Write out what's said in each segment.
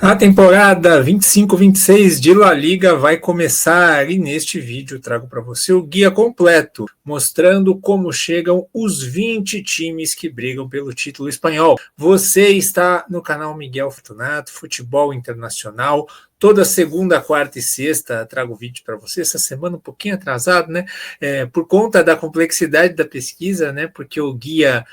A temporada 25-26 de La Liga vai começar e neste vídeo trago para você o guia completo, mostrando como chegam os 20 times que brigam pelo título espanhol. Você está no canal Miguel Fortunato, Futebol Internacional. Toda segunda, quarta e sexta trago vídeo para você. Essa semana um pouquinho atrasado, né? Por conta da complexidade da pesquisa, né? Porque o guia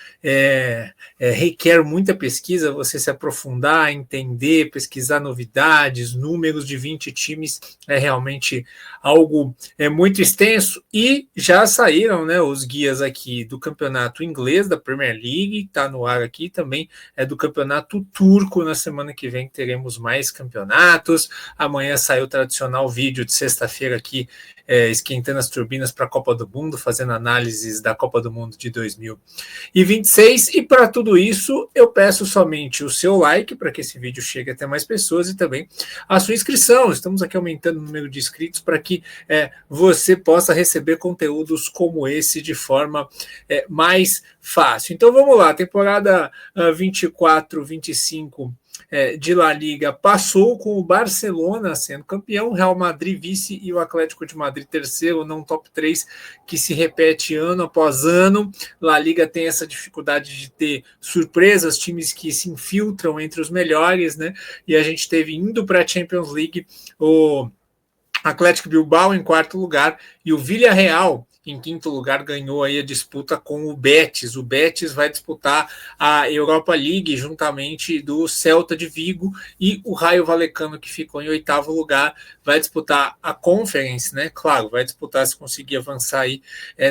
requer muita pesquisa, você se aprofundar, entender, pesquisar novidades, números de 20 times, é realmente algo muito extenso. E já saíram, né, os guias aqui do campeonato inglês, da Premier League, está no ar aqui, também é do campeonato turco. Na semana que vem teremos mais campeonatos. Amanhã sai o tradicional vídeo de sexta-feira aqui, esquentando as turbinas para a Copa do Mundo, fazendo análises da Copa do Mundo de 2026. E para tudo isso, eu peço somente o seu like para que esse vídeo chegue até mais pessoas e também a sua inscrição. Estamos aqui aumentando o número de inscritos para que você possa receber conteúdos como esse de forma mais fácil. Então vamos lá, temporada 24-25 de La Liga passou com o Barcelona sendo campeão, Real Madrid vice e o Atlético de Madrid terceiro, não top 3, que se repete ano após ano. La Liga tem essa dificuldade de ter surpresas, times que se infiltram entre os melhores, né? E a gente teve indo para a Champions League o Atlético Bilbao em quarto lugar e o Villarreal em quinto lugar ganhou aí a disputa com o Betis. O Betis vai disputar a Europa League juntamente do Celta de Vigo, e o Rayo Vallecano, que ficou em oitavo lugar, vai disputar a Conference, né? Claro, vai disputar se conseguir avançar aí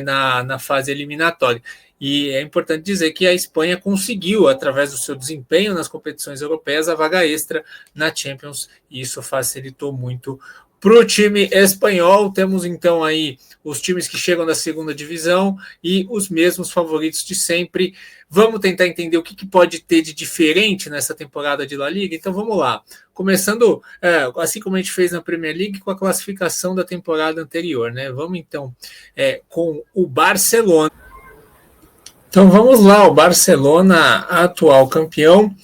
na fase eliminatória. E é importante dizer que a Espanha conseguiu, através do seu desempenho nas competições europeias, a vaga extra na Champions, e isso facilitou muito para o time espanhol. Temos então aí os times que chegam da segunda divisão e os mesmos favoritos de sempre. Vamos tentar entender o que pode ter de diferente nessa temporada de La Liga? Então vamos lá. Começando, assim como a gente fez na Premier League, com a classificação da temporada anterior, né? Vamos então com o Barcelona. Então vamos lá, o Barcelona, atual campeão,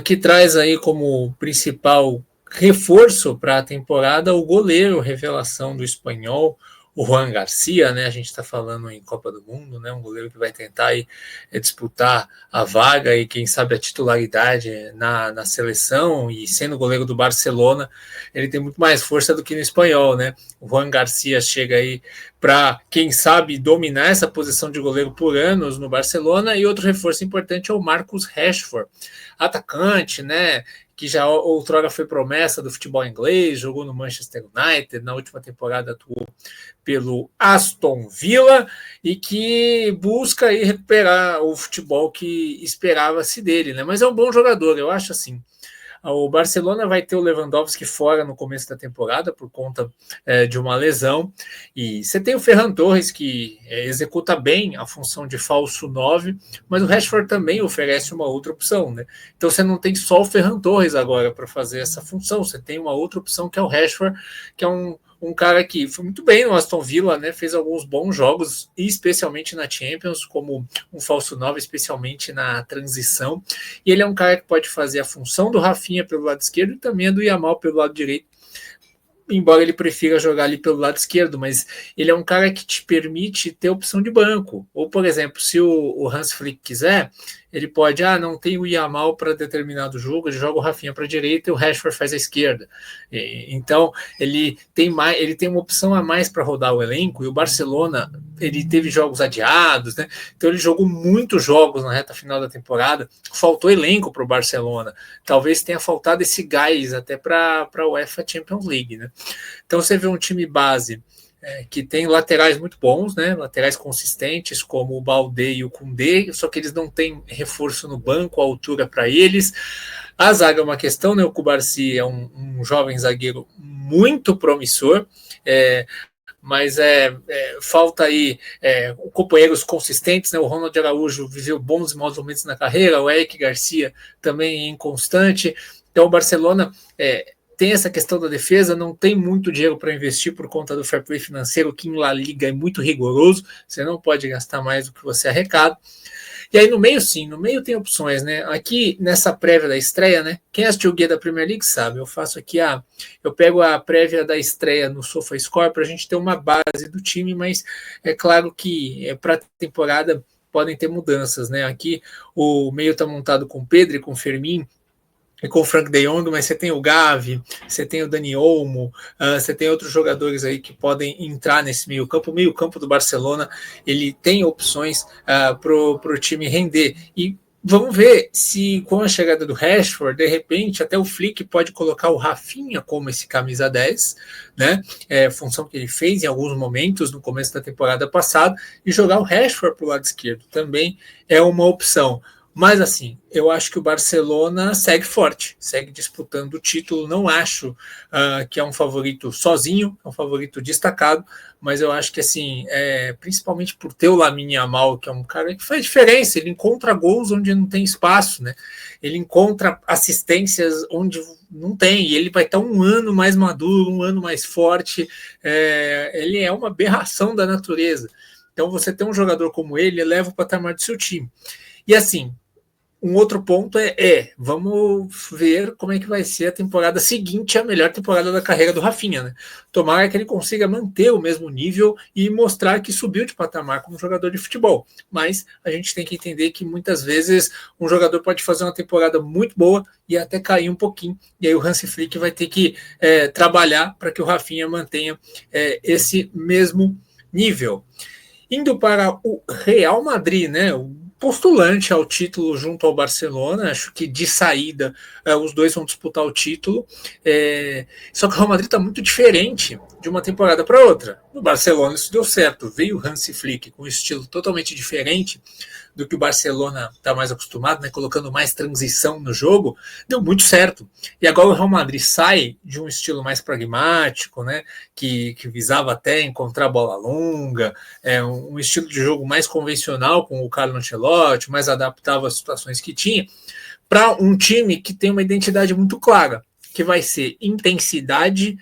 que traz aí como principal reforço para a temporada o goleiro revelação do espanhol, o Juan Garcia, né? A gente está falando em Copa do Mundo, né? Um goleiro que vai tentar aí disputar a vaga e quem sabe a titularidade na seleção, e sendo goleiro do Barcelona, ele tem muito mais força do que no espanhol, né? O Juan Garcia chega aí para, quem sabe, dominar essa posição de goleiro por anos no Barcelona. E outro reforço importante é o Marcus Rashford, atacante, né? Que já outrora foi promessa do futebol inglês, jogou no Manchester United, na última temporada atuou pelo Aston Villa, e que busca aí recuperar o futebol que esperava-se dele, né? Mas é um bom jogador, eu acho assim. O Barcelona vai ter o Lewandowski fora no começo da temporada por conta de uma lesão, e você tem o Ferran Torres, que executa bem a função de falso 9, mas o Rashford também oferece uma outra opção, né? Então você não tem só o Ferran Torres agora para fazer essa função, você tem uma outra opção que é o Rashford, que é um cara que foi muito bem no Aston Villa, né? Fez alguns bons jogos, especialmente na Champions, como um falso 9, especialmente na transição. E ele é um cara que pode fazer a função do Rafinha pelo lado esquerdo e também a do Yamal pelo lado direito, embora ele prefira jogar ali pelo lado esquerdo, mas ele é um cara que te permite ter opção de banco. Ou, por exemplo, se o Hans Flick quiser, ele pode, não tem o Yamal para determinado jogo, ele joga o Rafinha para a direita e o Rashford faz a esquerda. Então, ele tem uma opção a mais para rodar o elenco, e o Barcelona, ele teve jogos adiados, né? Então ele jogou muitos jogos na reta final da temporada, faltou elenco para o Barcelona, talvez tenha faltado esse gás até para a UEFA Champions League, né? Então você vê um time base que tem laterais muito bons, né? Laterais consistentes, como o Baldé e o Koundé, só que eles não têm reforço no banco, a altura para eles. A zaga é uma questão, né? O Cubarsí é um jovem zagueiro muito promissor, mas falta aí companheiros consistentes, né? O Ronald Araújo viveu bons e maus momentos na carreira, o Eric Garcia também é inconstante. Então o Barcelona tem essa questão da defesa, não tem muito dinheiro para investir por conta do fair play financeiro, que em La Liga é muito rigoroso, você não pode gastar mais do que você arrecada. E aí no meio, sim, no meio tem opções, né? Aqui nessa prévia da estreia, né? Quem assistiu o guia da Premier League sabe, eu faço aqui eu pego a prévia da estreia no SofaScore para a gente ter uma base do time, mas é claro que para a temporada podem ter mudanças, né? Aqui o meio está montado com Pedro e com Fermin e com o Frank de Jong, mas você tem o Gavi, você tem o Dani Olmo, você tem outros jogadores aí que podem entrar nesse meio campo. O meio campo do Barcelona, ele tem opções para o time render. E vamos ver se com a chegada do Rashford, de repente, até o Flick pode colocar o Rafinha como esse camisa 10, né? Função que ele fez em alguns momentos no começo da temporada passada, e jogar o Rashford para o lado esquerdo também é uma opção. Mas assim, eu acho que o Barcelona segue forte, segue disputando o título. Não acho que é um favorito sozinho, é um favorito destacado, mas eu acho que assim, principalmente por ter o Lamine Yamal, que é um cara que faz diferença, ele encontra gols onde não tem espaço, né? Ele encontra assistências onde não tem, e ele vai estar um ano mais maduro, um ano mais forte. Ele é uma aberração da natureza. Então você ter um jogador como ele eleva o patamar do seu time. E assim, um outro ponto vamos ver como é que vai ser a temporada seguinte, a melhor temporada da carreira do Rafinha, né? Tomara que ele consiga manter o mesmo nível e mostrar que subiu de patamar como jogador de futebol. Mas a gente tem que entender que muitas vezes um jogador pode fazer uma temporada muito boa e até cair um pouquinho. E aí o Hansi Flick vai ter que trabalhar para que o Rafinha mantenha esse mesmo nível. Indo para o Real Madrid, né? O postulante ao título junto ao Barcelona, acho que de saída os dois vão disputar o título, só que o Real Madrid está muito diferente de uma temporada para outra. No Barcelona isso deu certo, veio o Hansi Flick com um estilo totalmente diferente do que o Barcelona está mais acostumado, né, colocando mais transição no jogo, deu muito certo. E agora o Real Madrid sai de um estilo mais pragmático, né, que visava até encontrar bola longa, um estilo de jogo mais convencional com o Carlo Ancelotti, mais adaptável às situações que tinha, para um time que tem uma identidade muito clara, que vai ser intensidade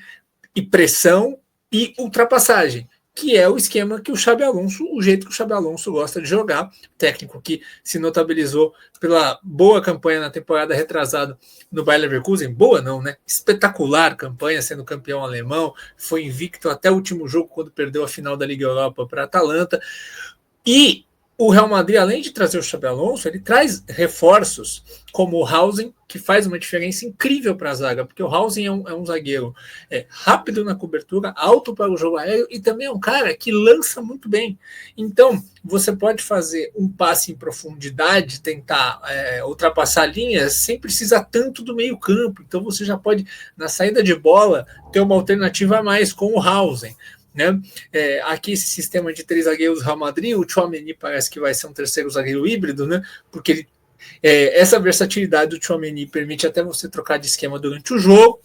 e pressão e ultrapassagem, que é o esquema que o Xabi Alonso, o jeito que o Xabi Alonso gosta de jogar, técnico que se notabilizou pela boa campanha na temporada retrasada no Bayer Leverkusen, boa não, né? Espetacular campanha, sendo campeão alemão, foi invicto até o último jogo, quando perdeu a final da Liga Europa para a Atalanta, e o Real Madrid, além de trazer o Xabi Alonso, ele traz reforços como o Hausen, que faz uma diferença incrível para a zaga, porque o Hausen é um zagueiro rápido na cobertura, alto para o jogo aéreo e também é um cara que lança muito bem. Então, você pode fazer um passe em profundidade, tentar ultrapassar linhas sem precisar tanto do meio campo. Então, você já pode, na saída de bola, ter uma alternativa a mais com o Hausen. Né? Aqui esse sistema de 3 zagueiros Real Madrid, o Tchouaméni parece que vai ser um terceiro zagueiro híbrido, né? Porque essa versatilidade do Tchouaméni permite até você trocar de esquema durante o jogo.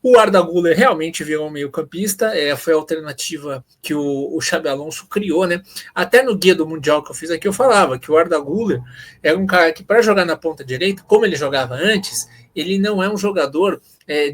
O Arda Güler realmente virou um meio campista, foi a alternativa que o Xabi Alonso criou, né? Até no guia do Mundial que eu fiz aqui eu falava que o Arda Güler era um cara que, para jogar na ponta direita, como ele jogava antes, ele não é um jogador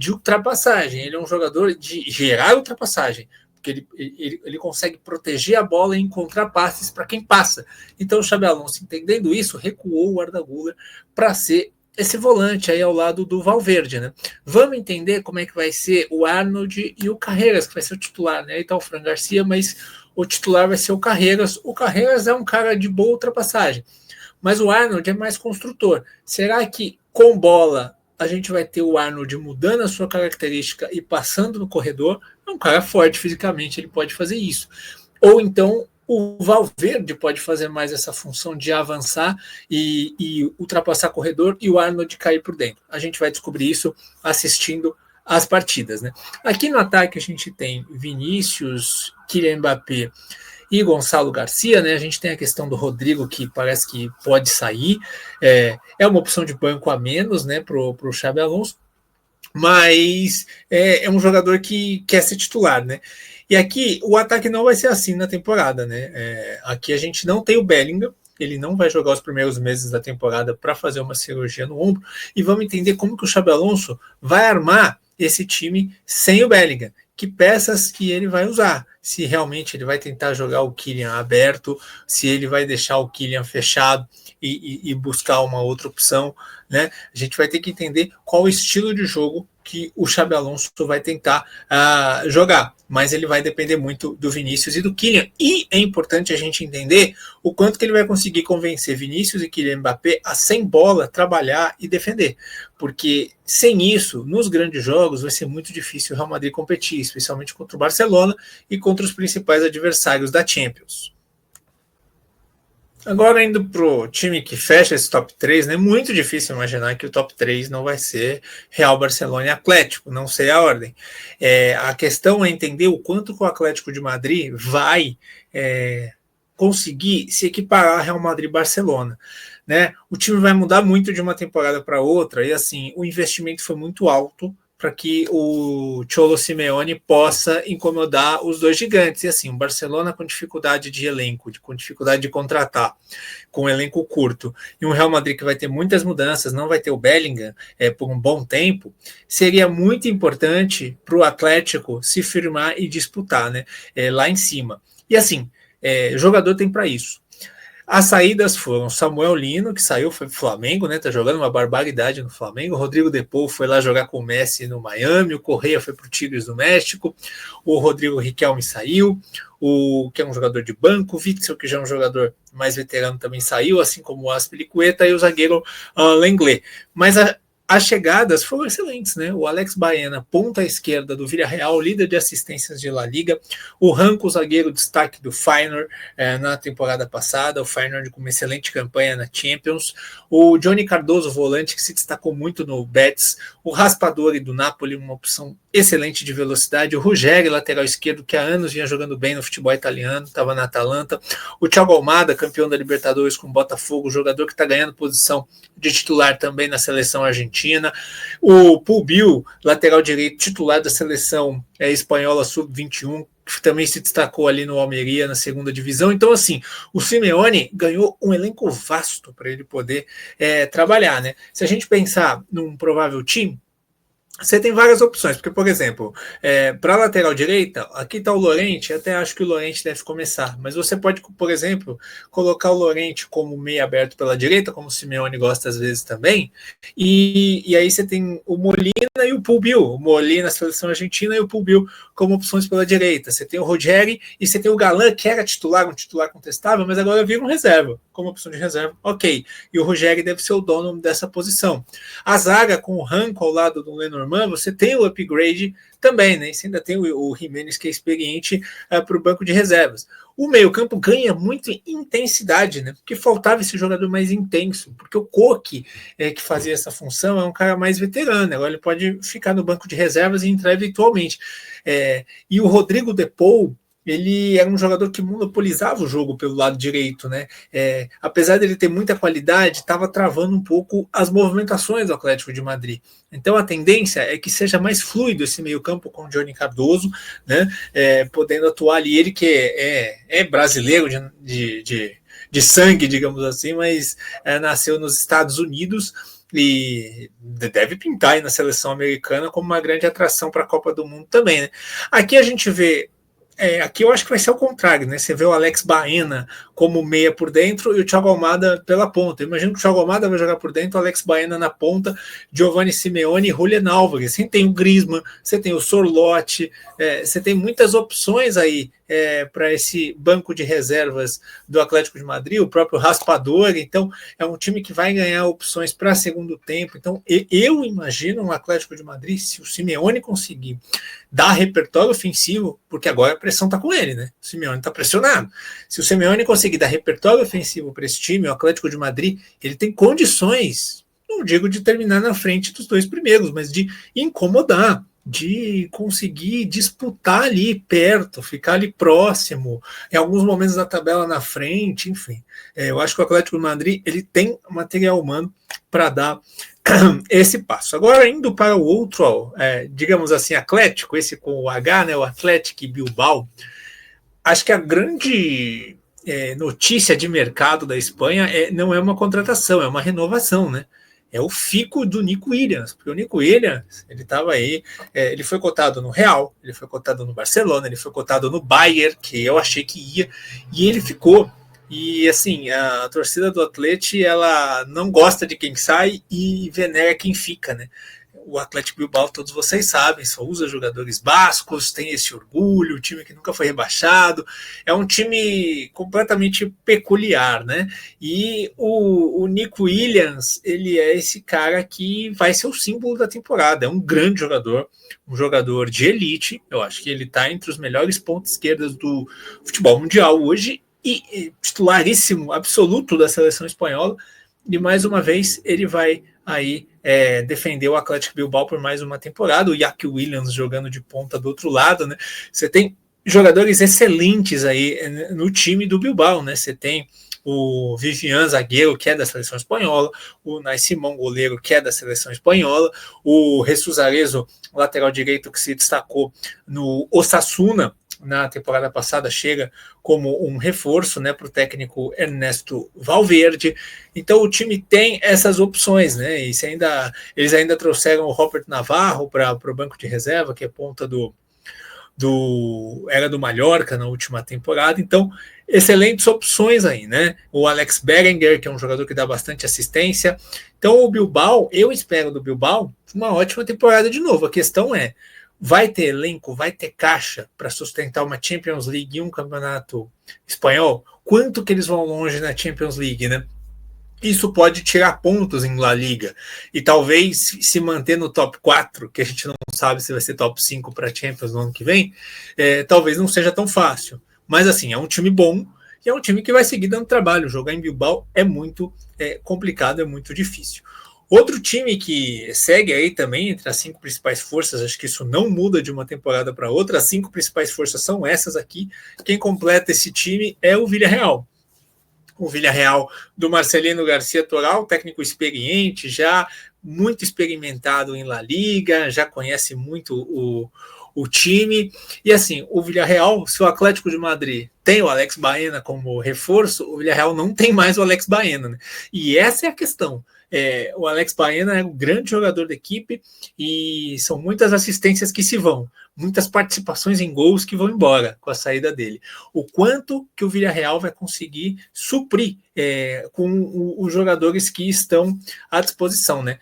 de ultrapassagem, ele é um jogador de gerar ultrapassagem, porque ele consegue proteger a bola e encontrar passes para quem passa. Então o Xabi Alonso, entendendo isso, recuou o Arda Güler para ser esse volante aí ao lado do Valverde, né? Vamos entender como é que vai ser o Arnold e o Carreras, que vai ser o titular, né? Aí tá o Fran Garcia, mas o titular vai ser o Carreras. O Carreras é um cara de boa ultrapassagem, mas o Arnold é mais construtor. Será que com bola a gente vai ter o Arnold mudando a sua característica e passando no corredor? É um cara forte fisicamente, ele pode fazer isso. Ou então o Valverde pode fazer mais essa função de avançar e ultrapassar corredor e o Arnold cair por dentro. A gente vai descobrir isso assistindo as partidas, né? Aqui no ataque a gente tem Vinícius, Kylian Mbappé e Gonçalo Garcia, né? A gente tem a questão do Rodrigo, que parece que pode sair, é uma opção de banco a menos, né, para o Xabi Alonso, mas é um jogador que quer ser titular, né? E aqui o ataque não vai ser assim na temporada, né? Aqui a gente não tem o Bellingham, ele não vai jogar os primeiros meses da temporada para fazer uma cirurgia no ombro, e vamos entender como que o Xabi Alonso vai armar esse time sem o Bellingham. que peças que ele vai usar. Se realmente ele vai tentar jogar o Kylian aberto, se ele vai deixar o Kylian fechado e buscar uma outra opção, né? A gente vai ter que entender qual o estilo de jogo que o Xabi Alonso vai tentar jogar, mas ele vai depender muito do Vinícius e do Kylian, e é importante a gente entender o quanto que ele vai conseguir convencer Vinícius e Kylian Mbappé a, sem bola, trabalhar e defender, porque sem isso, nos grandes jogos, vai ser muito difícil o Real Madrid competir, especialmente contra o Barcelona e contra os principais adversários da Champions. Agora, indo para o time que fecha esse top 3, né? Muito difícil imaginar que o top 3 não vai ser Real, Barcelona e Atlético, não sei a ordem. A questão é entender o quanto que o Atlético de Madrid vai conseguir se equiparar a Real Madrid e Barcelona. Né? O time vai mudar muito de uma temporada para outra, e assim, o investimento foi muito alto para que o Cholo Simeone possa incomodar os dois gigantes. E assim, o Barcelona com dificuldade de elenco, com dificuldade de contratar, com um elenco curto, e um Real Madrid que vai ter muitas mudanças, não vai ter o Bellingham por um bom tempo, seria muito importante para o Atlético se firmar e disputar, né, lá em cima. E assim, jogador tem para isso. As saídas foram Samuel Lino, que saiu, foi pro Flamengo, né? Tá jogando uma barbaridade no Flamengo. O Rodrigo De Paul foi lá jogar com o Messi no Miami. O Correia foi pro Tigres do México. O Rodrigo Riquelme saiu. Que é um jogador de banco. O Witzel, que já é um jogador mais veterano, também saiu, assim como o Azpilicueta e o zagueiro Lenglet. Mas as chegadas foram excelentes, né? O Alex Baena, ponta esquerda do Villarreal, líder de assistências de La Liga. O Ranco, zagueiro destaque do Feyenoord na temporada passada. O Feyenoord com uma excelente campanha na Champions. O Johnny Cardoso, volante, que se destacou muito no Betis. O Raspadori do Napoli, uma opção excelente de velocidade. O Ruggeri, lateral esquerdo, que há anos vinha jogando bem no futebol italiano, estava na Atalanta. O Thiago Almada, campeão da Libertadores com o Botafogo, jogador que está ganhando posição de titular também na seleção argentina. O Pulbio, lateral direito, titular da seleção espanhola sub-21, que também se destacou ali no Almeria, na segunda divisão. Então, assim, o Simeone ganhou um elenco vasto para ele poder trabalhar, né? Se a gente pensar num provável time, você tem várias opções, porque, por exemplo, para a lateral direita, aqui está o Llorente, até acho que o Llorente deve começar, mas você pode, por exemplo, colocar o Llorente como meio aberto pela direita, como o Simeone gosta às vezes também, e aí você tem o Molina e o Pulbio, o Molina, a seleção argentina, e o Pulbio como opções pela direita. Você tem o Ruggeri e você tem o Galan, que era titular, um titular contestável, mas agora vira um reserva, como opção de reserva, ok. E o Ruggeri deve ser o dono dessa posição. A zaga com o Ranco ao lado do Lenormand, você tem o upgrade também, né? Você ainda tem o Jimenez, que é experiente para o banco de reservas. O meio-campo ganha muito em intensidade, né? Porque faltava esse jogador mais intenso, porque o Koke, que fazia essa função, é um cara mais veterano, agora ele pode ficar no banco de reservas e entrar eventualmente. E o Rodrigo De Paul, ele era um jogador que monopolizava o jogo pelo lado direito, né? Apesar dele ter muita qualidade, estava travando um pouco as movimentações do Atlético de Madrid. Então a tendência é que seja mais fluido esse meio-campo com o Johnny Cardoso, né? Podendo atuar ali, ele que é brasileiro de sangue, digamos assim, mas nasceu nos Estados Unidos e deve pintar aí na seleção americana como uma grande atração para a Copa do Mundo também, né? Aqui a gente vê. Aqui eu acho que vai ser o contrário, né? Você vê o Alex Baena como meia por dentro e o Thiago Almada pela ponta. Eu imagino que o Thiago Almada vai jogar por dentro, o Alex Baena na ponta, Giovanni Simeone e Julian Álvares. Você tem o Griezmann, você tem o Sorloth, você tem muitas opções aí para esse banco de reservas do Atlético de Madrid, o próprio Raspador. Então é um time que vai ganhar opções para segundo tempo. Então eu imagino um Atlético de Madrid, se o Simeone conseguir dar repertório ofensivo, porque agora a pressão está com ele, né? O Simeone está pressionado. Se o Simeone conseguir dar repertório ofensivo para esse time, o Atlético de Madrid, ele tem condições, não digo de terminar na frente dos dois primeiros, mas de incomodar, de conseguir disputar ali perto, ficar ali próximo, em alguns momentos da tabela na frente, enfim. Eu acho que o Atlético de Madrid ele tem material humano para dar esse passo. Agora, indo para o outro, digamos assim, Atlético, esse com o H, né, o Atlético Bilbao, acho que a grande notícia de mercado da Espanha não é uma contratação, é uma renovação, né? é o fico do Nico Williams, porque o Nico Williams, ele estava aí, ele foi cotado no Real, ele foi cotado no Barcelona, ele foi cotado no Bayern, que eu achei que ia, e ele ficou. E assim, a torcida do Atlético, ela não gosta de quem sai e venera quem fica, né? O Atlético Bilbao, todos vocês sabem, só usa jogadores bascos, tem esse orgulho, time que nunca foi rebaixado, é um time completamente peculiar, né? E o Nico Williams, ele é esse cara que vai ser o símbolo da temporada, é um grande jogador, um jogador de elite, eu acho que ele está entre os melhores pontos esquerdas do futebol mundial hoje, e titularíssimo absoluto da seleção espanhola, e mais uma vez ele vai aí defender o Atlético Bilbao por mais uma temporada, o Iñaki Williams jogando de ponta do outro lado, né? Você tem jogadores excelentes aí no time do Bilbao, né? Você tem o Vivian, zagueiro, que é da seleção espanhola, o Nai Simão, goleiro, que é da seleção espanhola, o Jesus Arezzo, lateral direito, que se destacou no Osasuna na temporada passada, chega como um reforço, né, para o técnico Ernesto Valverde. Então o time tem essas opções, né? E eles ainda trouxeram o Robert Navarro para o banco de reserva, que é ponta era do Mallorca na última temporada. Então, excelentes opções aí, né? O Alex Berenguer, que é um jogador que dá bastante assistência. Então o Bilbao, eu espero do Bilbao uma ótima temporada de novo. A questão é, vai ter elenco, vai ter caixa para sustentar uma Champions League e um campeonato espanhol? Quanto que eles vão longe na Champions League, né? Isso pode tirar pontos em La Liga e talvez se manter no top 4, que a gente não sabe se vai ser top 5 para Champions no ano que vem, talvez não seja tão fácil. Mas assim, é um time bom e é um time que vai seguir dando trabalho. Jogar em Bilbao é muito complicado, é muito difícil. Outro time que segue aí também entre as 5 principais forças, acho que isso não muda de uma temporada para outra, as 5 principais forças são essas aqui. Quem completa esse time é o Villarreal. O Villarreal do Marcelino Garcia Toral, técnico experiente, já muito experimentado em La Liga, já conhece muito o time. E assim, o Villarreal, se o Atlético de Madrid tem o Alex Baena como reforço, o Villarreal não tem mais o Alex Baena, né? E essa é a questão. O Alex Baena é um grande jogador da equipe e são muitas assistências que se vão, muitas participações em gols que vão embora com a saída dele. O quanto que o Villarreal vai conseguir suprir com os jogadores que estão à disposição, né?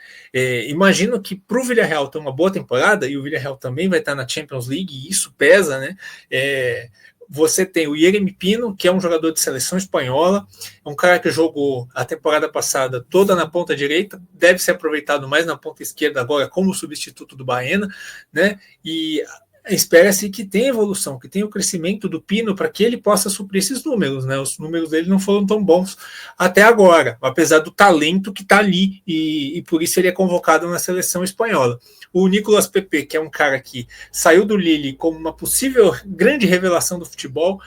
Imagino que para o Villarreal ter uma boa temporada, e o Villarreal também vai estar na Champions League, e isso pesa, né? Você tem o Yeremy Pino, que é um jogador de seleção espanhola, é um cara que jogou a temporada passada toda na ponta direita, deve ser aproveitado mais na ponta esquerda agora como substituto do Baena, né? E espera-se que tenha evolução, que tenha o crescimento do Pino para que ele possa suprir esses números, né? Os números dele não foram tão bons até agora, apesar do talento que está ali, e por isso ele é convocado na seleção espanhola. O Nicolas Pepe, que é um cara que saiu do Lille como uma possível grande revelação do futebol,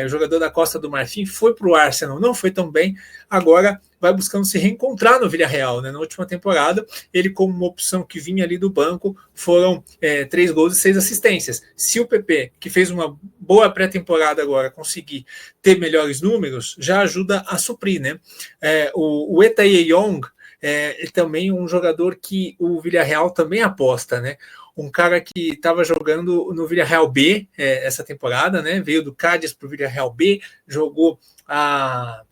jogador da Costa do Marfim, foi para o Arsenal, não foi tão bem, agora vai buscando se reencontrar no Villarreal, né? Na última temporada, ele como uma opção que vinha ali do banco, foram 3 gols e 6 assistências. Se o PP, que fez uma boa pré-temporada agora, conseguir ter melhores números, já ajuda a suprir, né? O Etaye Young é também um jogador que o Villarreal também aposta, né? Um cara que estava jogando no Villarreal B essa temporada, né? Veio do Cádiz para o Villarreal B, jogou a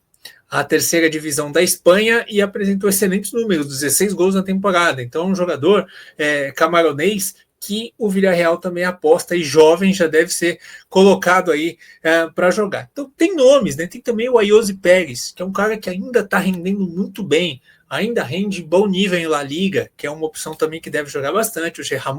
terceira divisão da Espanha e apresentou excelentes números, 16 gols na temporada. Então, um jogador camaronês que o Villarreal também aposta e jovem já deve ser colocado aí para jogar. Então, tem nomes, né? Tem também o Ayoze Pérez, que é um cara que ainda está rendendo muito bem, ainda rende bom nível em La Liga, que é uma opção também que deve jogar bastante, o Gerard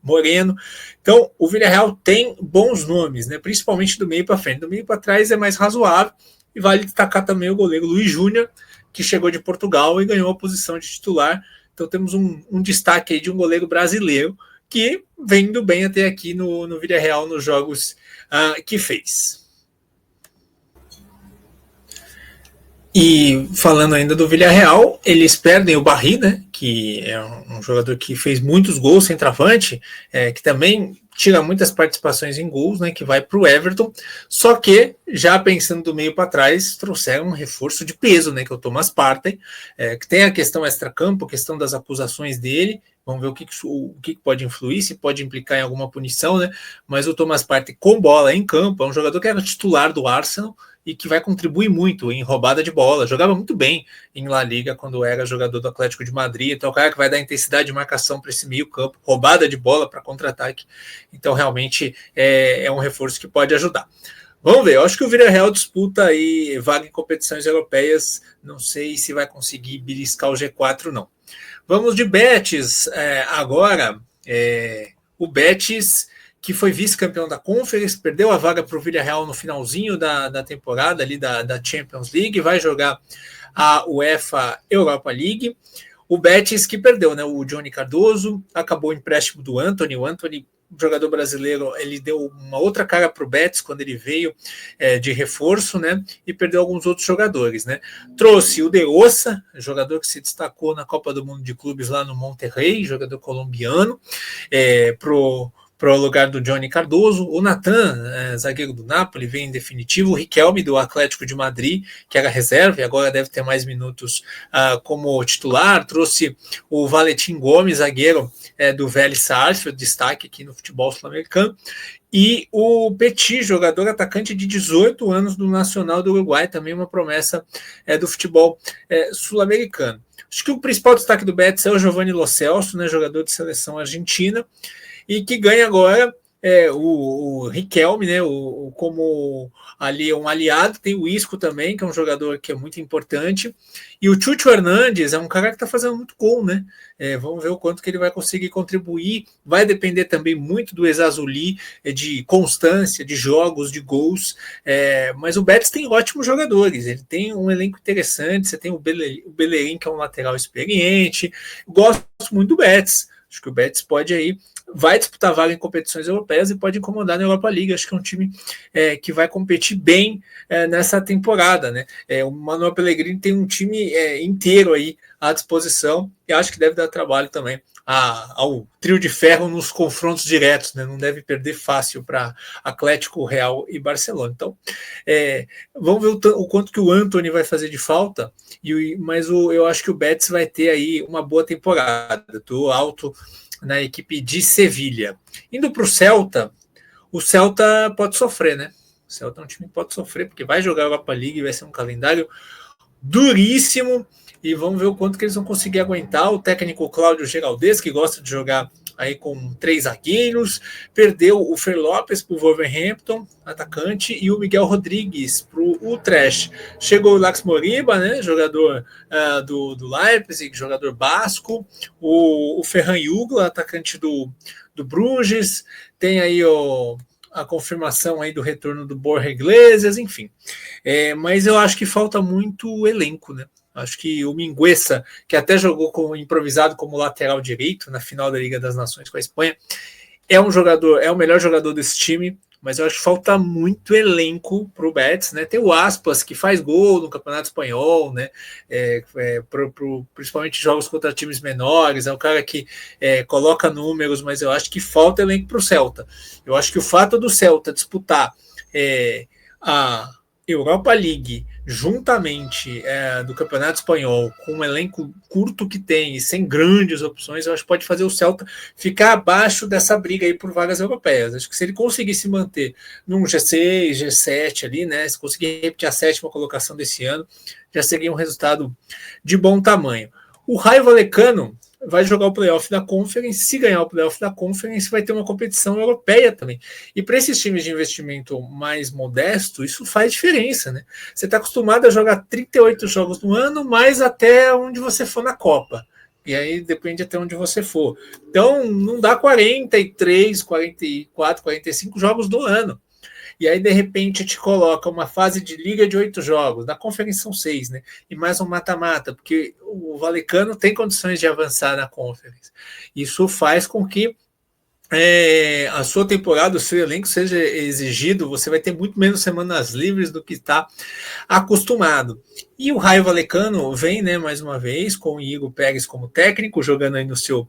Moreno. Então, o Villarreal tem bons nomes, né? Principalmente do meio para frente. Do meio para trás é mais razoável, e vale destacar também o goleiro Luiz Júnior, que chegou de Portugal e ganhou a posição de titular. Então temos um destaque aí de um goleiro brasileiro que vem indo bem até aqui no Villarreal nos jogos que fez. E falando ainda do Villarreal, eles perdem o Barry, né, que é um jogador que fez muitos gols, centroavante, que também tira muitas participações em gols, né, que vai para o Everton, só que, já pensando do meio para trás, trouxeram um reforço de peso, né, que é o Thomas Partey, que tem a questão extracampo, a questão das acusações dele, vamos ver o que pode influir, se pode implicar em alguma punição, né, mas o Thomas Partey com bola em campo, é um jogador que era titular do Arsenal, e que vai contribuir muito em roubada de bola. Jogava muito bem em La Liga quando era jogador do Atlético de Madrid. Então, o cara que vai dar intensidade de marcação para esse meio campo, roubada de bola para contra-ataque. Então, realmente, é um reforço que pode ajudar. Vamos ver, eu acho que o Villarreal disputa aí vaga em competições europeias. Não sei se vai conseguir beliscar o G4, não. Vamos de Betis agora. O Betis, que foi vice-campeão da Conference, perdeu a vaga para o Villarreal no finalzinho da temporada ali da Champions League, vai jogar a UEFA Europa League. O Betis que perdeu, né? O Johnny Cardoso, acabou o empréstimo do Antony. O Antony, jogador brasileiro, ele deu uma outra cara para o Betis quando ele veio de reforço, né? E perdeu alguns outros jogadores, né? Trouxe o De Ossa, jogador que se destacou na Copa do Mundo de Clubes lá no Monterrey, jogador colombiano, para o lugar do Johnny Cardoso. O Nathan, zagueiro do Napoli, vem em definitivo. O Riquelme, do Atlético de Madrid, que era reserva e agora deve ter mais minutos como titular. Trouxe o Valentim Gomes, zagueiro do Vélez Sarsfield, destaque aqui no futebol sul-americano. E o Petit, jogador atacante de 18 anos do Nacional do Uruguai, também uma promessa do futebol sul-americano. Acho que o principal destaque do Betis é o Giovanni Lo Celso, né, jogador de seleção argentina, e que ganha agora o Riquelme, né, como ali um aliado. Tem o Isco também, que é um jogador que é muito importante, e o Chucho Hernandes é um cara que está fazendo muito gol, né? Vamos ver o quanto que ele vai conseguir contribuir. Vai depender também muito do Ex-Azuli, de constância, de jogos, de gols, mas o Betis tem ótimos jogadores, ele tem um elenco interessante. Você tem o Bellerin, que é um lateral experiente. Gosto muito do Betis. Acho que o Betis pode aí, vai disputar vaga em competições europeias e pode incomodar na Europa League. Acho que é um time que vai competir bem nessa temporada, né? O Manuel Pellegrini tem um time inteiro aí à disposição e acho que deve dar trabalho também ao trio de ferro nos confrontos diretos, né? Não deve perder fácil para Atlético, Real e Barcelona. Então, vamos ver o quanto que o Antony vai fazer de falta, mas eu acho que o Betis vai ter aí uma boa temporada. Estou alto na equipe de Sevilha. Indo para o Celta pode sofrer, né? O Celta é um time que pode sofrer, porque vai jogar a Europa League, vai ser um calendário duríssimo, e vamos ver o quanto que eles vão conseguir aguentar. O técnico Cláudio Geraldez, que gosta de jogar aí com 3 zagueiros, perdeu o Fer Lopes para o Wolverhampton, atacante, e o Miguel Rodrigues para o Utrecht. Chegou o Lax Moriba, né, jogador do Leipzig, jogador basco, o Ferran Jugla, atacante do Bruges, tem aí a confirmação aí do retorno do Borja Iglesias, enfim. Mas eu acho que falta muito elenco, né? Acho que o Mingueza, que até jogou improvisado como lateral direito na final da Liga das Nações com a Espanha, é o melhor jogador desse time, mas eu acho que falta muito elenco para o Betis, né? Tem o Aspas, que faz gol no Campeonato Espanhol, né? Principalmente jogos contra times menores, é um cara que coloca números, mas eu acho que falta elenco para o Celta. Eu acho que o fato do Celta disputar a Europa League juntamente do Campeonato Espanhol, com um elenco curto que tem e sem grandes opções, eu acho que pode fazer o Celta ficar abaixo dessa briga aí por vagas europeias. Acho que se ele conseguir se manter num G6, G7 ali, né, se conseguir repetir a 7ª colocação desse ano, já seria um resultado de bom tamanho. O Raio Vallecano vai jogar o playoff da Conference. Se ganhar o playoff da Conference, vai ter uma competição europeia também. E para esses times de investimento mais modesto, isso faz diferença, né? Você está acostumado a jogar 38 jogos no ano, mais até onde você for na Copa. E aí depende até onde você for. Então, não dá 43, 44, 45 jogos no ano. E aí, de repente, te coloca uma fase de liga de 8 jogos, da Conference são 6, né? E mais um mata-mata, porque o Vallecano tem condições de avançar na Conference. Isso faz com que a sua temporada, o seu elenco seja exigido, você vai ter muito menos semanas livres do que está acostumado. E o Raio Vallecano vem, né, mais uma vez, com o Igor Pérez como técnico, jogando aí no seu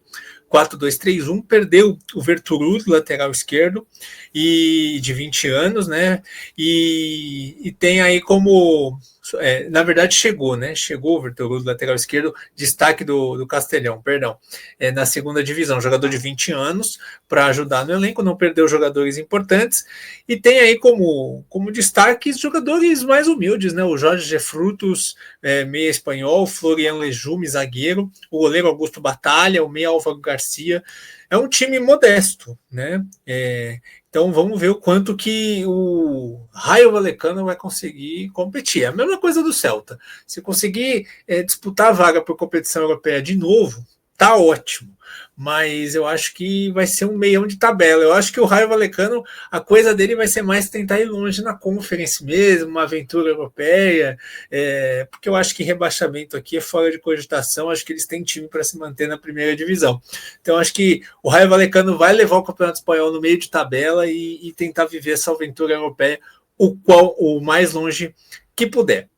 4-2-3-1, perdeu o Verturu, lateral esquerdo, e de 20 anos, né? E tem aí como. Na verdade, chegou, né? Chegou o Verturu, lateral esquerdo, destaque do Castelhão, perdão, na segunda divisão, jogador de 20 anos, para ajudar no elenco, não perdeu jogadores importantes, e tem aí como destaques jogadores mais humildes, né? O Jorge G. Frutos, meia espanhol, Florian Lejume, zagueiro, o goleiro Augusto Batalha, o meia Álvaro Garcia. É um time modesto, né? Então vamos ver o quanto que o Raio Vallecano vai conseguir competir. É a mesma coisa do Celta. Se conseguir disputar a vaga por competição europeia de novo, tá ótimo. Mas eu acho que vai ser um meião de tabela. Eu acho que o Raio Vallecano, a coisa dele vai ser mais tentar ir longe na Conference mesmo, uma aventura europeia, porque eu acho que rebaixamento aqui é fora de cogitação. Acho que eles têm time para se manter na primeira divisão. Então acho que o Raio Vallecano vai levar o Campeonato Espanhol no meio de tabela e tentar viver essa aventura europeia o mais longe que puder.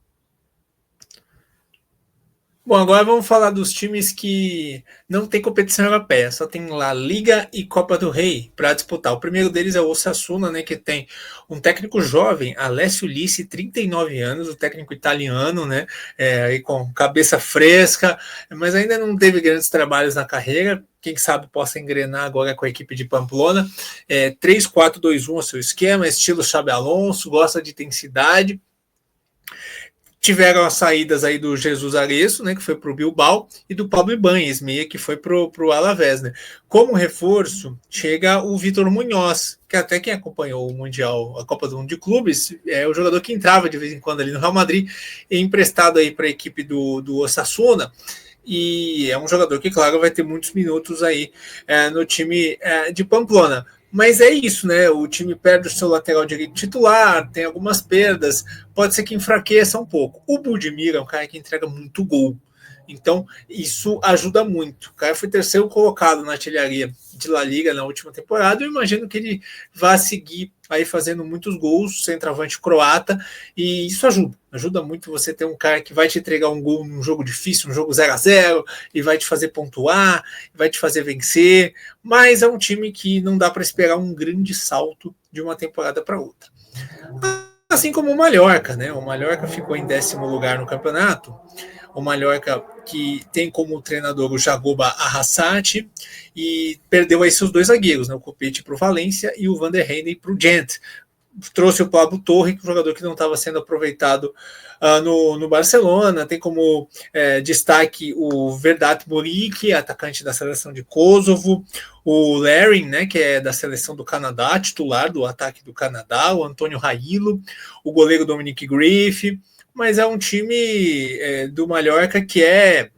Bom, agora vamos falar dos times que não tem competição europeia, só tem La Liga e Copa do Rei para disputar. O primeiro deles é o Osasuna, né, que tem um técnico jovem, Alessio Lissi, 39 anos, o técnico italiano, né, aí com cabeça fresca, mas ainda não teve grandes trabalhos na carreira. Quem sabe possa engrenar agora com a equipe de Pamplona. 3-4-2-1 é o seu esquema, estilo Xabi Alonso, gosta de intensidade. Tiveram as saídas aí do Jesus Areço, né, que foi para o Bilbao, e do Pablo Ibanez, meia, que foi para o Alavés. Né. Como reforço, chega o Vitor Munhoz, que até quem acompanhou o Mundial, a Copa do Mundo de Clubes, é o jogador que entrava de vez em quando ali no Real Madrid, emprestado aí para a equipe do Osasuna, e é um jogador que, claro, vai ter muitos minutos aí no time de Pamplona. Mas é isso, né? O time perde o seu lateral direito titular, tem algumas perdas, pode ser que enfraqueça um pouco. O Budimir é um cara que entrega muito gol. Então, isso ajuda muito. O cara foi terceiro colocado na artilharia de La Liga na última temporada. Eu imagino que ele vai seguir aí fazendo muitos gols, centroavante croata, e isso ajuda muito você ter um cara que vai te entregar um gol num jogo difícil, um jogo 0-0, e vai te fazer pontuar, vai te fazer vencer, mas é um time que não dá para esperar um grande salto de uma temporada para outra. Assim como o Mallorca, né? O Mallorca ficou em 10º lugar no campeonato, o Mallorca que tem como treinador o Jagoba Arrasate e perdeu aí seus dois zagueiros, né, o Copete para o Valência e o Van der Heijden para o Gent. Trouxe o Pablo Torre, que é um jogador que não estava sendo aproveitado no Barcelona. Tem como destaque o Vedat Muriqi, atacante da seleção de Kosovo, o Larin, né, que é da seleção do Canadá, titular do ataque do Canadá, o Antônio Railo, o goleiro Dominic Griff, mas é um time do Mallorca que é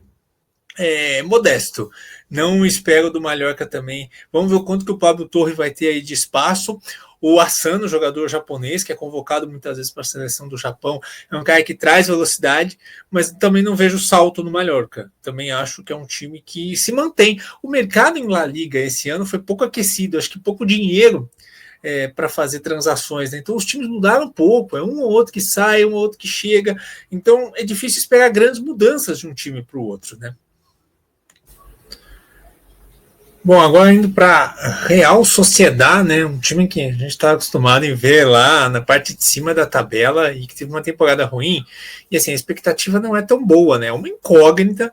modesto. Não espero do Mallorca também. Vamos ver o quanto que o Pablo Torre vai ter aí de espaço. O Asano, jogador japonês, que é convocado muitas vezes para a seleção do Japão, é um cara que traz velocidade, mas também não vejo salto no Mallorca. Também acho que é um time que se mantém. O mercado em La Liga esse ano foi pouco aquecido, acho que pouco dinheiro para fazer transações. Né? Então os times mudaram um pouco, é um ou outro que sai, um ou outro que chega. Então é difícil esperar grandes mudanças de um time para o outro, né? Bom, agora indo para Real Sociedad, né? Um time que a gente está acostumado em ver lá na parte de cima da tabela e que teve uma temporada ruim. E assim, a expectativa não é tão boa, né? É uma incógnita.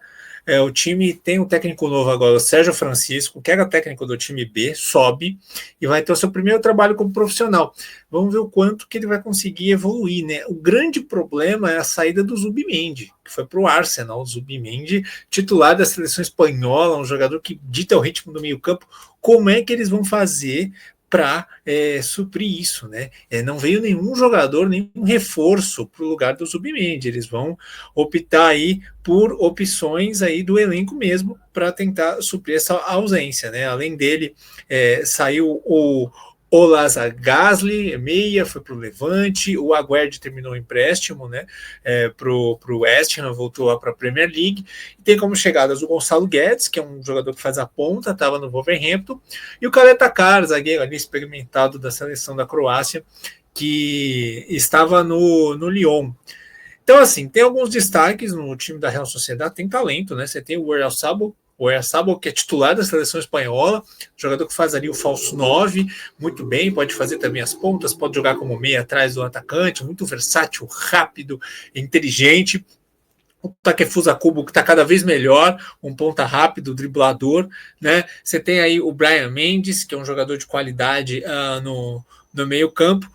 O time tem um técnico novo agora, o Sérgio Francisco, que era técnico do time B, sobe e vai ter o seu primeiro trabalho como profissional. Vamos ver o quanto que ele vai conseguir evoluir, né? O grande problema é a saída do Zubimendi, que foi para o Arsenal. O Zubimendi, titular da seleção espanhola, um jogador que dita o ritmo do meio-campo. Como é que eles vão fazer para suprir isso, né? Não veio nenhum jogador, nenhum reforço para o lugar do Zubimendi. Eles vão optar aí por opções aí do elenco mesmo para tentar suprir essa ausência, né? Além dele, saiu o Olazar Gasly, meia, foi para o Levante, o Aguerd terminou o empréstimo, né, para o West Ham, voltou lá para a Premier League, e tem como chegadas o Gonçalo Guedes, que é um jogador que faz a ponta, estava no Wolverhampton, e o Caleta Car, zagueiro ali experimentado da seleção da Croácia, que estava no Lyon. Então, assim, tem alguns destaques no time da Real Sociedad, tem talento, né? Você tem o Oyarzabal, que é titular da seleção espanhola, jogador que faz ali o falso 9, muito bem, pode fazer também as pontas, pode jogar como meia atrás do atacante, muito versátil, rápido, inteligente. O Takefusa Kubo, que está cada vez melhor, um ponta rápido, driblador, né? Você tem aí o Brian Mendes, que é um jogador de qualidade no meio campo,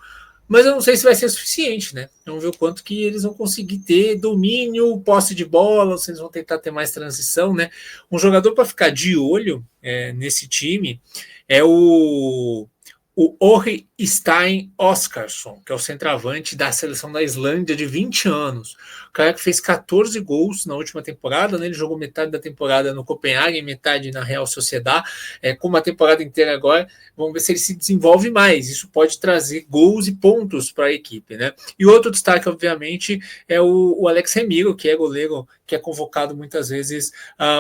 mas eu não sei se vai ser suficiente, né? Vamos ver o quanto que eles vão conseguir ter domínio, posse de bola, se eles vão tentar ter mais transição, né? Um jogador para ficar de olho nesse time é o Orri Stein Oscarsson, que é o centroavante da seleção da Islândia de 20 anos. O cara que fez 14 gols na última temporada, né? Ele jogou metade da temporada no Copenhague, metade na Real Sociedad, com uma temporada inteira agora. Vamos ver se ele se desenvolve mais. Isso pode trazer gols e pontos para a equipe, né? E outro destaque, obviamente, é o Alex Remiro, que é goleiro, que é convocado muitas vezes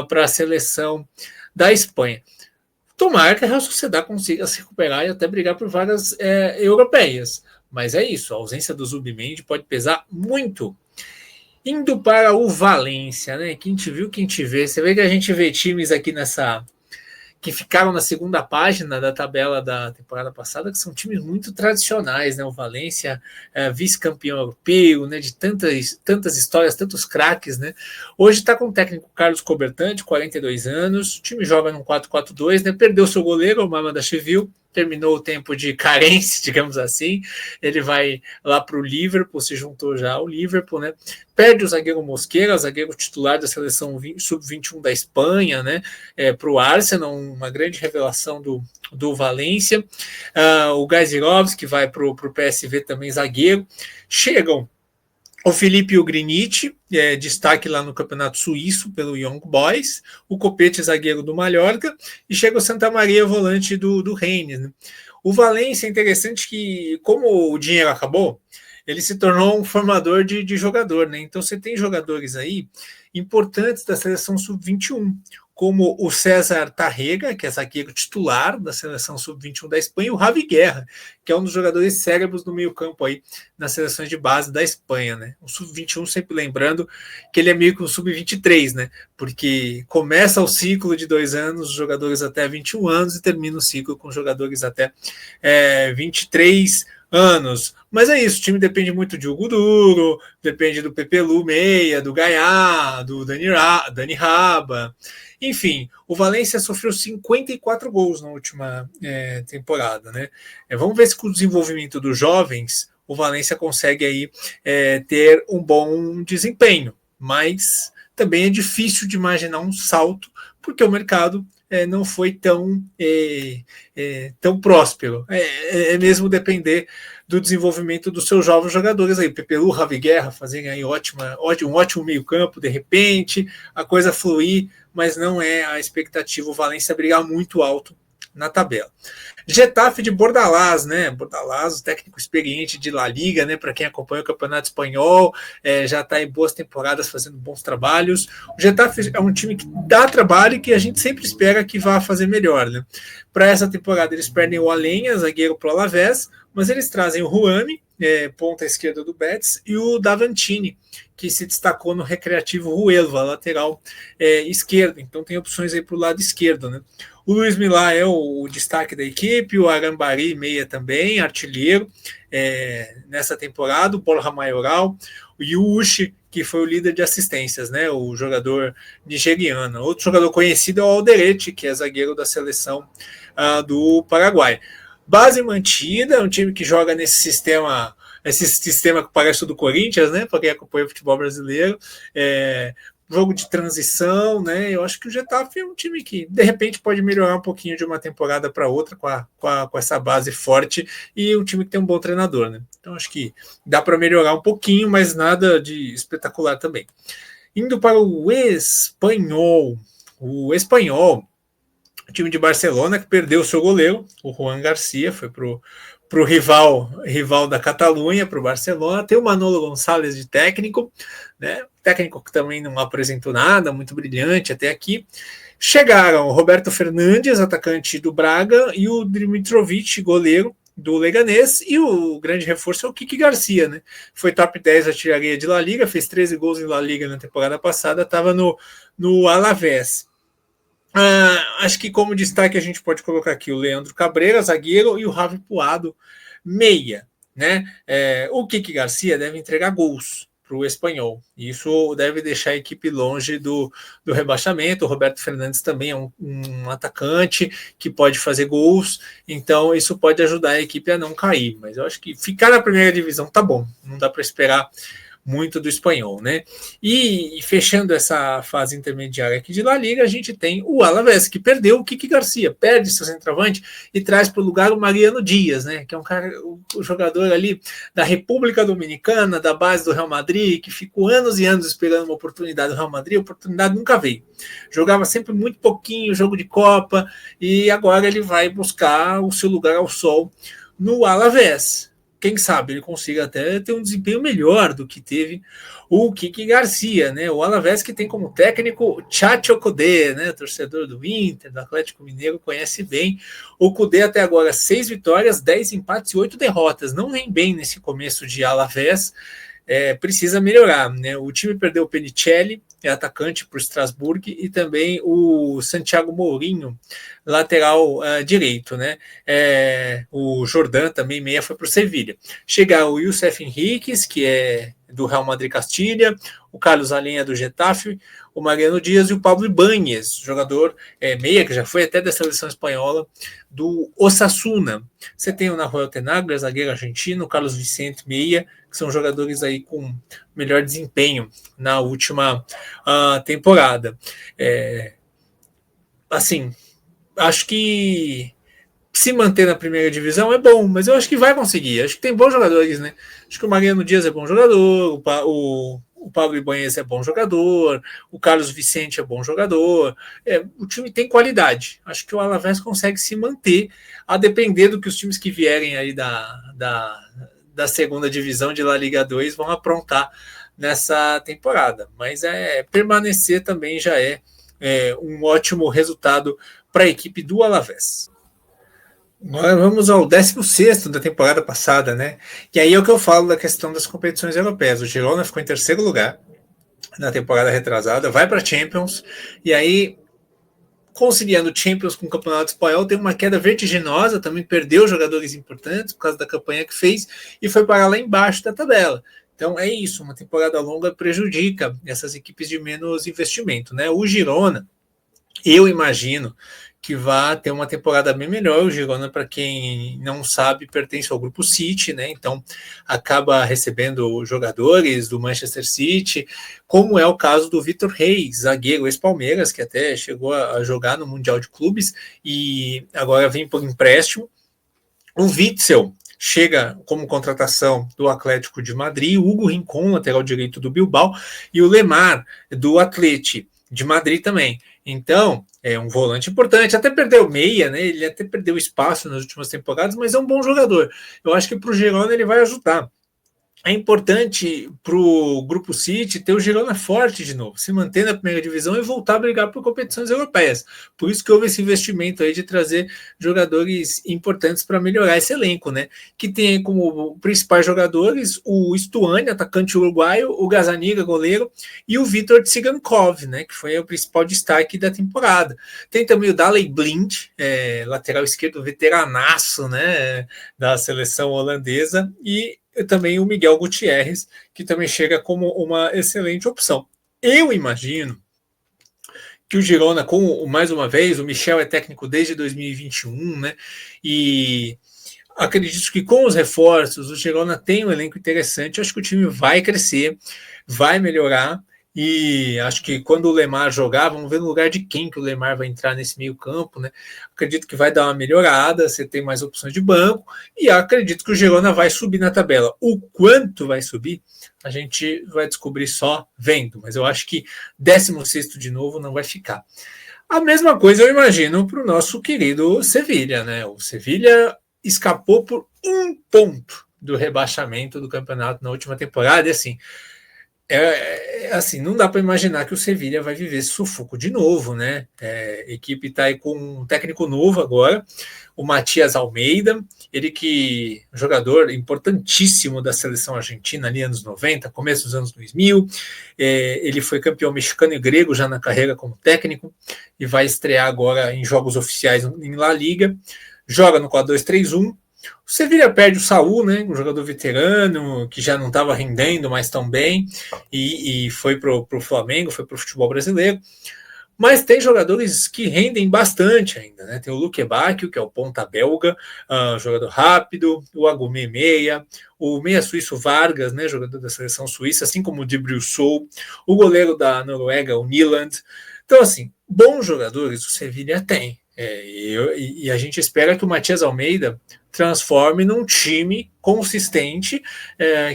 para a seleção da Espanha. Tomara que a Real Sociedad consiga se recuperar e até brigar por vagas europeias. Mas é isso, a ausência do Zubimendi pode pesar muito. Indo para o Valência, né? Quem te viu, quem te vê. Você vê que a gente vê times aqui que ficaram na segunda página da tabela da temporada passada, que são times muito tradicionais, né? O Valência, vice-campeão europeu, né? De tantas histórias, tantos craques, né? Hoje está com o técnico Carlos Coubertin, de 42 anos, o time joga num 4-4-2, né? Perdeu seu goleiro, o Mamardashvili, terminou o tempo de carência, digamos assim, ele vai lá para o Liverpool, se juntou já ao Liverpool, né? Perde o zagueiro Mosquera, zagueiro titular da seleção sub-21 da Espanha, né? Para o Arsenal, uma grande revelação do Valência. O Gazirovski vai para o PSV também, zagueiro. Chegam o Felipe Ugrinich, destaque lá no Campeonato Suíço pelo Young Boys, o Copete, zagueiro do Mallorca, e chega o Santa Maria, volante do Rennes. Né? O Valência é interessante que, como o dinheiro acabou, ele se tornou um formador de jogador. Né? Então você tem jogadores aí importantes da seleção sub-21, como o César Tarrega, que é zagueiro titular da seleção sub-21 da Espanha, e o Javi Guerra, que é um dos jogadores cérebros do meio-campo aí nas seleções de base da Espanha, né? O sub-21, sempre lembrando que ele é meio que um sub-23, né? Porque começa o ciclo de 2 anos, jogadores até 21 anos, e termina o ciclo com jogadores até 23 anos. Mas é isso, o time depende muito de Hugo Duro, depende do Pepe Lu Meia, do Gaiá, do Dani Raba. Enfim, o Valência sofreu 54 gols na última temporada, né? Vamos ver se com o desenvolvimento dos jovens o Valência consegue aí ter um bom desempenho, mas também é difícil de imaginar um salto, porque o mercado não foi tão próspero. Mesmo depender do desenvolvimento dos seus jovens jogadores aí, Pepe Lu, Javi Guerra fazerem aí um ótimo meio campo, de repente a coisa fluir, mas não é a expectativa o Valência brigar muito alto na tabela. Getafe de Bordalás, né? Bordalás, técnico experiente de La Liga, né? Para quem acompanha o Campeonato Espanhol, já está em boas temporadas fazendo bons trabalhos. O Getafe é um time que dá trabalho e que a gente sempre espera que vá fazer melhor, né? Para essa temporada eles perdem o Alenha, zagueiro pro Alavés, mas eles trazem o Juami, ponta esquerda do Betis, e o Davantini, que se destacou no Recreativo Huelva, lateral esquerdo. Então tem opções aí para o lado esquerdo, né? O Luiz Milá é o destaque da equipe, o Arambari, meia também, artilheiro nessa temporada, o Borja Maioral, e o Uchi, que foi o líder de assistências, né, o jogador nigeriano. Outro jogador conhecido é o Alderete, que é zagueiro da seleção do Paraguai. Base mantida, é um time que joga nesse sistema, que parece o do Corinthians, né, para quem acompanha o futebol brasileiro, jogo de transição, né? Eu acho que o Getafe é um time que, de repente, pode melhorar um pouquinho de uma temporada para outra com essa base forte, e um time que tem um bom treinador, né? Então, acho que dá para melhorar um pouquinho, mas nada de espetacular também. Indo para o Espanhol. O Espanhol, o time de Barcelona, que perdeu o seu goleiro, o Juan Garcia, foi para o rival da Catalunha, para o Barcelona. Tem o Manolo Gonçalves de técnico, né? Técnico que também não apresentou nada, muito brilhante até aqui. Chegaram o Roberto Fernandes, atacante do Braga, e o Dimitrovic, goleiro, do Leganés, e o grande reforço é o Kiki Garcia, né? Foi top 10 artilharia de La Liga, fez 13 gols em La Liga na temporada passada, estava no Alavés. Acho que como destaque a gente pode colocar aqui o Leandro Cabreira, zagueiro, e o Ravi Puado, meia, né? O Kiki Garcia deve entregar gols para o Espanhol. Isso deve deixar a equipe longe do rebaixamento. O Roberto Fernandes também é um atacante que pode fazer gols, então isso pode ajudar a equipe a não cair. Mas eu acho que ficar na primeira divisão tá bom, não dá para esperar muito do Espanhol, né? E fechando essa fase intermediária aqui de La Liga, a gente tem o Alavés, que perdeu o Kiki Garcia, perde seu centroavante e traz para o lugar o Mariano Dias, né? Que é um cara, o jogador ali da República Dominicana, da base do Real Madrid, que ficou anos e anos esperando uma oportunidade do Real Madrid, a oportunidade nunca veio. Jogava sempre muito pouquinho, jogo de Copa, e agora ele vai buscar o seu lugar ao sol no Alavés. Quem sabe ele consiga até ter um desempenho melhor do que teve o Kiki Garcia, né? O Alavés, que tem como técnico Chacho Coudet, né? Torcedor do Inter, do Atlético Mineiro, conhece bem. O Coudet até agora 6 vitórias, 10 empates e 8 derrotas. Não vem bem nesse começo de Alavés. Precisa melhorar, né? O time perdeu o Penicelli, atacante para o Strasbourg, e também o Santiago Mourinho, lateral direito, né? O Jordan também meia foi para o Sevilha. Chega o Youssef Henriques, que é do Real Madrid Castilha, o Carlos Alenha do Getafe, o Mariano Dias e o Pablo Ibáñez, jogador meia, que já foi até da seleção espanhola, do Osasuna. Você tem o Nahuel Tenaglia, zagueiro argentino, o Carlos Vicente, meia, que são jogadores aí com melhor desempenho na última temporada. Assim, acho que se manter na primeira divisão é bom, mas eu acho que vai conseguir. Acho que tem bons jogadores, né? Acho que o Mariano Dias é bom jogador, o Pablo Ibáñez é bom jogador, o Carlos Vicente é bom jogador. O time tem qualidade. Acho que o Alavés consegue se manter, a depender do que os times que vierem aí da segunda divisão de La Liga 2 vão aprontar nessa temporada. Mas permanecer também já é um ótimo resultado para a equipe do Alavés. Agora vamos ao 16º da temporada passada, né? E aí é o que eu falo da questão das competições europeias. O Girona ficou em terceiro lugar na temporada retrasada, vai para a Champions, e aí, conciliando Champions com o Campeonato Espanhol, tem uma queda vertiginosa, também perdeu jogadores importantes por causa da campanha que fez, e foi parar lá embaixo da tabela. Então é isso, uma temporada longa prejudica essas equipes de menos investimento, né? O Girona, eu imagino que vai ter uma temporada bem melhor. O Girona, para quem não sabe, pertence ao Grupo City, né? Então acaba recebendo jogadores do Manchester City, como é o caso do Vitor Reis, zagueiro ex-Palmeiras, que até chegou a jogar no Mundial de Clubes e agora vem por empréstimo. O Witsel chega como contratação do Atlético de Madrid, o Hugo Rincon, lateral direito do Bilbao, e o Lemar, do Atlético de Madrid também. Então, é um volante importante, até perdeu meia, né? Ele até perdeu espaço nas últimas temporadas, mas é um bom jogador. Eu acho que para o Girona ele vai ajudar. É importante para o Grupo City ter o Girona forte de novo, se manter na primeira divisão e voltar a brigar por competições europeias. Por isso que houve esse investimento aí de trazer jogadores importantes para melhorar esse elenco, né? Que tem como principais jogadores o Stuani, atacante uruguaio, o Gazzaniga, goleiro, e o Vitor Tsigankov, né? Que foi o principal destaque da temporada. Tem também o Daley Blind, lateral esquerdo veteranaço, né? Da seleção holandesa, e também o Miguel Gutierrez, que também chega como uma excelente opção. Eu imagino que o Girona, mais uma vez, o Michel é técnico desde 2021, né? E acredito que com os reforços, o Girona tem um elenco interessante. Acho que o time vai crescer, vai melhorar. E acho que quando o Lemar jogar, vamos ver no lugar de quem que o Lemar vai entrar nesse meio campo, né? Acredito que vai dar uma melhorada, você tem mais opções de banco, e acredito que o Girona vai subir na tabela. O quanto vai subir, a gente vai descobrir só vendo, mas eu acho que 16º de novo não vai ficar. A mesma coisa eu imagino para o nosso querido Sevilha, né? O Sevilha escapou por 1 ponto do rebaixamento do campeonato na última temporada, e assim, Assim, não dá para imaginar que o Sevilla vai viver esse sufoco de novo, né? A equipe está aí com um técnico novo agora, o Matias Almeida, ele que é um jogador importantíssimo da seleção argentina ali anos 90, começo dos anos 2000, ele foi campeão mexicano e grego já na carreira como técnico e vai estrear agora em jogos oficiais em La Liga, joga no 4-2-3-1. O Sevilla perde o Saúl, né, um jogador veterano que já não estava rendendo mais tão bem e foi para o Flamengo, foi para o futebol brasileiro. Mas tem jogadores que rendem bastante ainda, né? Tem o Luque Bacchio, que é o ponta belga, jogador rápido, o Agumé Meia, o meia suíço Vargas, né, jogador da seleção suíça, assim como o Dibriusou, o goleiro da Noruega, o Nyland. Então, assim, bons jogadores o Sevilla tem. E a gente espera que o Matias Almeida transforme num time consistente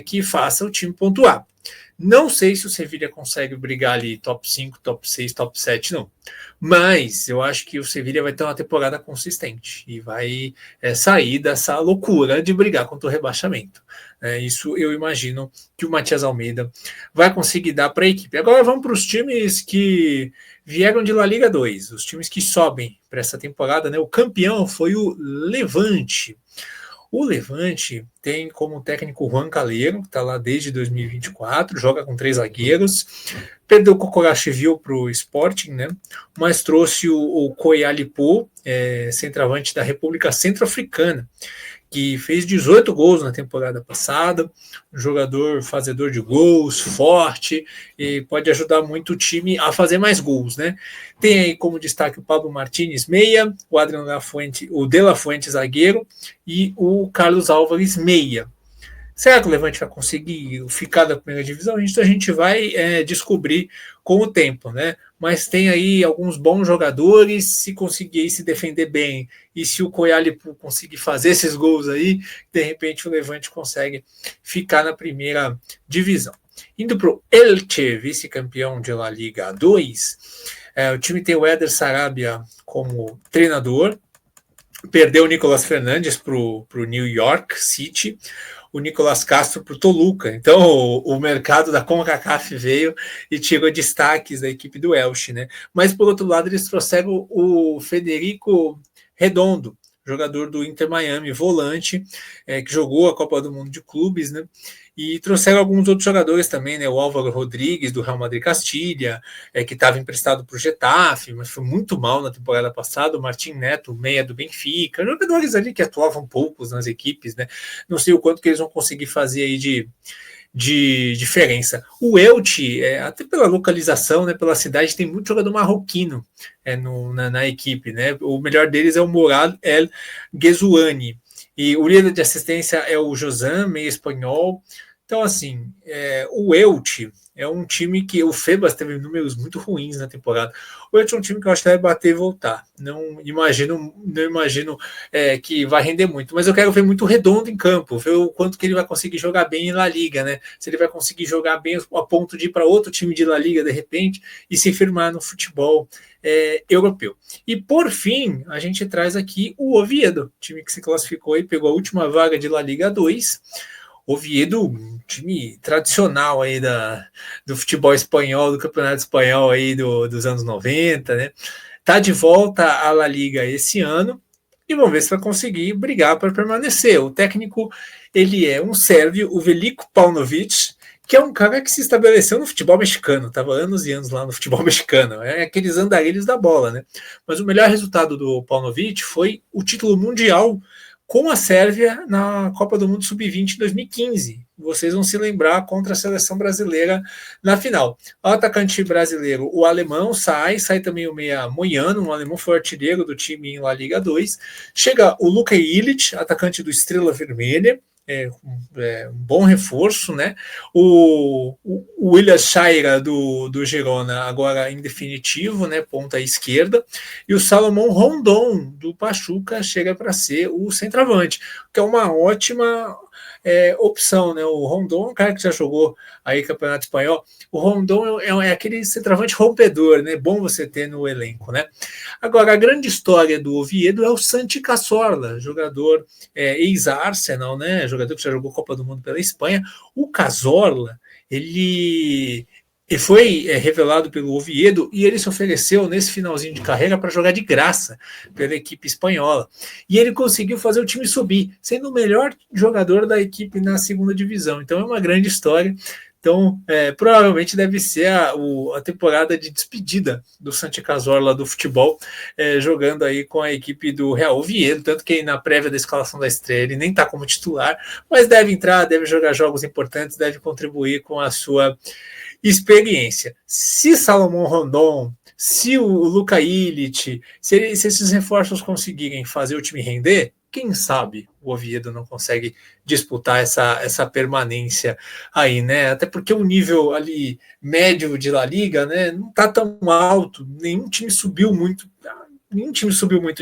que faça o time pontuar. Não sei se o Sevilla consegue brigar ali top 5, top 6, top 7, não. Mas eu acho que o Sevilla vai ter uma temporada consistente e vai sair dessa loucura de brigar contra o rebaixamento. Isso eu imagino que o Matias Almeida vai conseguir dar para a equipe. Agora vamos para os times que vieram de La Liga 2, os times que sobem para essa temporada, né? O campeão foi o Levante. O Levante tem como técnico Juan Calero, que está lá desde 2024, joga com 3 zagueiros, perdeu o Kokorashvili para o Sporting, né? Mas trouxe o Koyalipo, centroavante da República Centro-Africana, que fez 18 gols na temporada passada, um jogador fazedor de gols, forte, e pode ajudar muito o time a fazer mais gols, né? Tem aí como destaque o Pablo Martínez, meia, o Adriano Lafuente, o De La Fuente, zagueiro, e o Carlos Álvares, meia. Será que o Levante vai conseguir ficar da primeira divisão? Isso a gente vai descobrir com o tempo, né? Mas tem aí alguns bons jogadores, se conseguir se defender bem e se o Koyalipo conseguir fazer esses gols aí, de repente o Levante consegue ficar na primeira divisão. Indo para o Elche, vice-campeão de La Liga 2, o time tem o Éder Sarabia como treinador, perdeu o Nicolas Fernandes para o New York City, o Nicolas Castro para o Toluca. Então, o mercado da CONCACAF veio e tirou destaques da equipe do Elche, né? Mas, por outro lado, eles trouxeram o Federico Redondo, jogador do Inter Miami, volante, que jogou a Copa do Mundo de Clubes, né? E trouxeram alguns outros jogadores também, né? O Álvaro Rodrigues, do Real Madrid Castilha, que estava emprestado para o Getafe, mas foi muito mal na temporada passada. O Martim Neto, meia do Benfica, jogadores ali que atuavam poucos nas equipes, né? Não sei o quanto que eles vão conseguir fazer aí de diferença. O Elche, até pela localização, né, pela cidade, tem muito jogador marroquino na equipe, né? O melhor deles é o Mourad El Ghezouani. E o líder de assistência é o Josan, meio espanhol. Então, assim, o Elche é um time que o Febas teve números muito ruins na temporada. O Elche é um time que eu acho que vai bater e voltar. Não imagino que vai render muito, mas eu quero ver muito Redondo em campo, ver o quanto que ele vai conseguir jogar bem em La Liga, né? Se ele vai conseguir jogar bem a ponto de ir para outro time de La Liga de repente e se firmar no futebol europeu. E por fim, a gente traz aqui o Oviedo, time que se classificou e pegou a última vaga de La Liga 2. Oviedo, um time tradicional aí do futebol espanhol, do campeonato espanhol aí dos anos 90, né? Tá de volta à La Liga esse ano e vamos ver se vai conseguir brigar para permanecer. O técnico, ele é um sérvio, o Veliko Paunovic, que é um cara que se estabeleceu no futebol mexicano, estava anos e anos lá no futebol mexicano, aqueles andarilhos da bola, né? Mas o melhor resultado do Paunovic foi o título mundial com a Sérvia na Copa do Mundo Sub-20 em 2015. Vocês vão se lembrar contra a seleção brasileira na final. O atacante brasileiro, o alemão, sai também o meia Moiano, um alemão foi artilheiro do time em La Liga 2. Chega o Luka Ilic, atacante do Estrela Vermelha, um bom reforço, né? O William Shaira do Girona, agora em definitivo, né? Ponta esquerda, e o Salomão Rondon do Pachuca chega para ser o centroavante, que é uma ótima opção, né? O Rondon é um cara que já jogou aí Campeonato Espanhol. O Rondon é aquele centroavante rompedor, né? Bom você ter no elenco, né? Agora, a grande história do Oviedo é o Santi Cazorla, jogador ex-Arsenal, né? Jogador que já jogou Copa do Mundo pela Espanha. O Cazorla, ele foi revelado pelo Oviedo e ele se ofereceu nesse finalzinho de carreira para jogar de graça pela equipe espanhola. E ele conseguiu fazer o time subir, sendo o melhor jogador da equipe na segunda divisão. Então é uma grande história. Então, provavelmente deve ser a temporada de despedida do Santi Cazorla do futebol, jogando aí com a equipe do Real Oviedo, tanto que na prévia da escalação da estreia ele nem está como titular, mas deve entrar, deve jogar jogos importantes, deve contribuir com a sua experiência. Se Salomão Rondon, se o Luka Illich, se esses reforços conseguirem fazer o time render, quem sabe o Oviedo não consegue disputar essa permanência aí, né? Até porque o nível ali médio de La Liga, né, não está tão alto, nenhum time subiu muito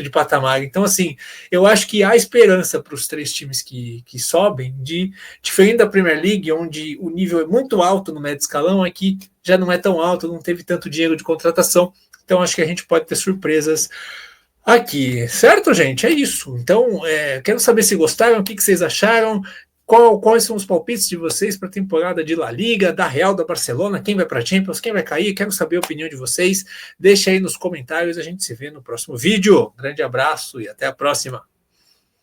de patamar. Então, assim, eu acho que há esperança para os 3 times que sobem, diferente da Premier League, onde o nível é muito alto no médio escalão, aqui já não é tão alto, não teve tanto dinheiro de contratação. Então, acho que a gente pode ter surpresas aqui, certo, gente? É isso. Então, quero saber se gostaram, o que vocês acharam, quais são os palpites de vocês para a temporada de La Liga, da Real, da Barcelona, quem vai para a Champions, quem vai cair, quero saber a opinião de vocês, deixa aí nos comentários, a gente se vê no próximo vídeo. Grande abraço e até a próxima.